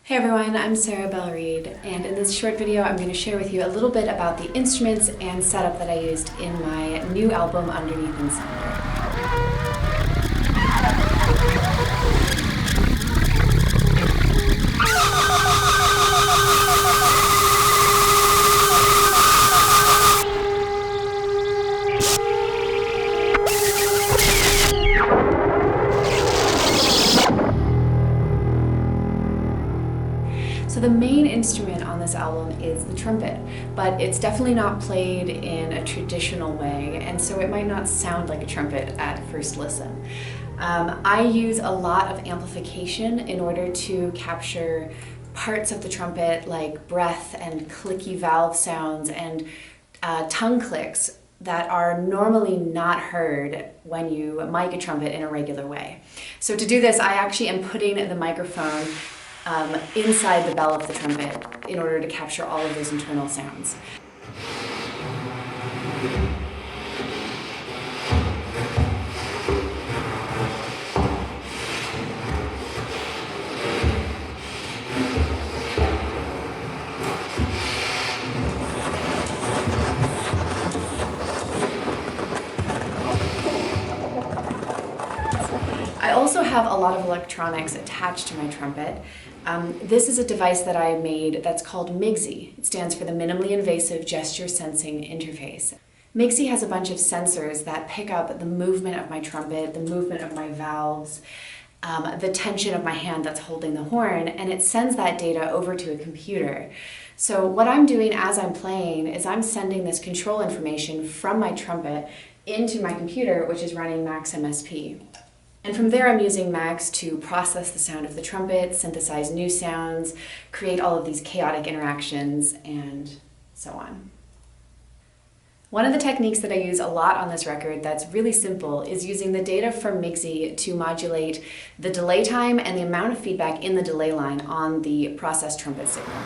Hey everyone, I'm Belle Reid, and in this short video I'm going to share with you a little bit about the instruments and setup that I used in my new album Underneath in Sonder. So the main instrument on this album is the trumpet, but it's definitely not played in a traditional way, and so it might not sound like a trumpet at first listen. I use a lot of amplification in order to capture parts of the trumpet like breath and clicky valve sounds and tongue clicks that are normally not heard when you mic a trumpet in a regular way. So to do this, I actually am putting the microphone inside the bell of the trumpet in order to capture all of those internal sounds. I also have a lot of electronics attached to my trumpet. This is a device that I made that's called MIGSI. It stands for the Minimally Invasive Gesture Sensing Interface. MIGSI has a bunch of sensors that pick up the movement of my trumpet, the movement of my valves, the tension of my hand that's holding the horn, and it sends that data over to a computer. So what I'm doing as I'm playing is I'm sending this control information from my trumpet into my computer, which is running Max MSP. And from there I'm using Max to process the sound of the trumpet, synthesize new sounds, create all of these chaotic interactions, and so on. One of the techniques that I use a lot on this record that's really simple is using the data from MIGSI to modulate the delay time and the amount of feedback in the delay line on the processed trumpet signal.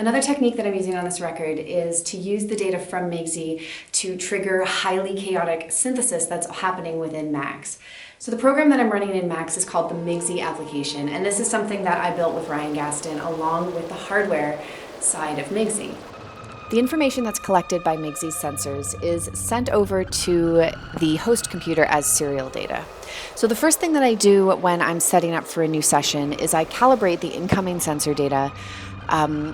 Another technique that I'm using on this record is to use the data from MIGSI to trigger highly chaotic synthesis that's happening within Max. So the program that I'm running in Max is called the MIGSI application, and this is something that I built with Ryan Gaston along with the hardware side of MIGSI. The information that's collected by MIGSI's sensors is sent over to the host computer as serial data. So the first thing that I do when I'm setting up for a new session is I calibrate the incoming sensor data,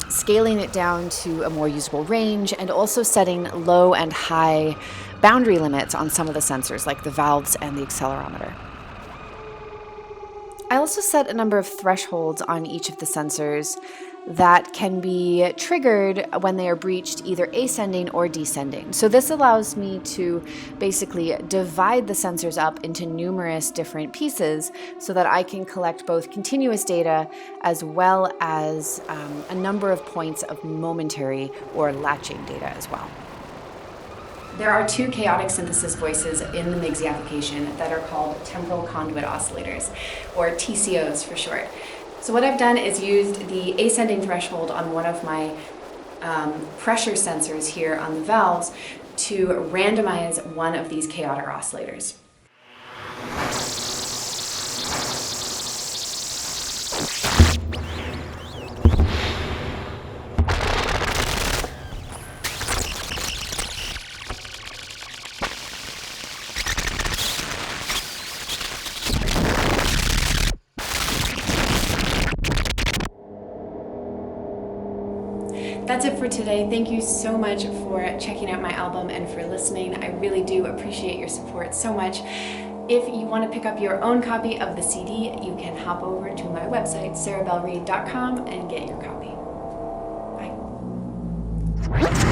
scaling it down to a more usable range, and also setting low and high boundary limits on some of the sensors like the valves and the accelerometer. I also set a number of thresholds on each of the sensors that can be triggered when they are breached either ascending or descending. So this allows me to basically divide the sensors up into numerous different pieces so that I can collect both continuous data as well as a number of points of momentary or latching data as well. There are two chaotic synthesis voices in the MIGSI application that are called temporal conduit oscillators, or TCOs for short. So what I've done is used the ascending threshold on one of my pressure sensors here on the valves to randomize one of these chaotic oscillators. That's it for today. Thank you so much for checking out my album and for listening. I really do appreciate your support so much. If you want to pick up your own copy of the CD, you can hop over to my website, sarabellereid.com, and get your copy. Bye.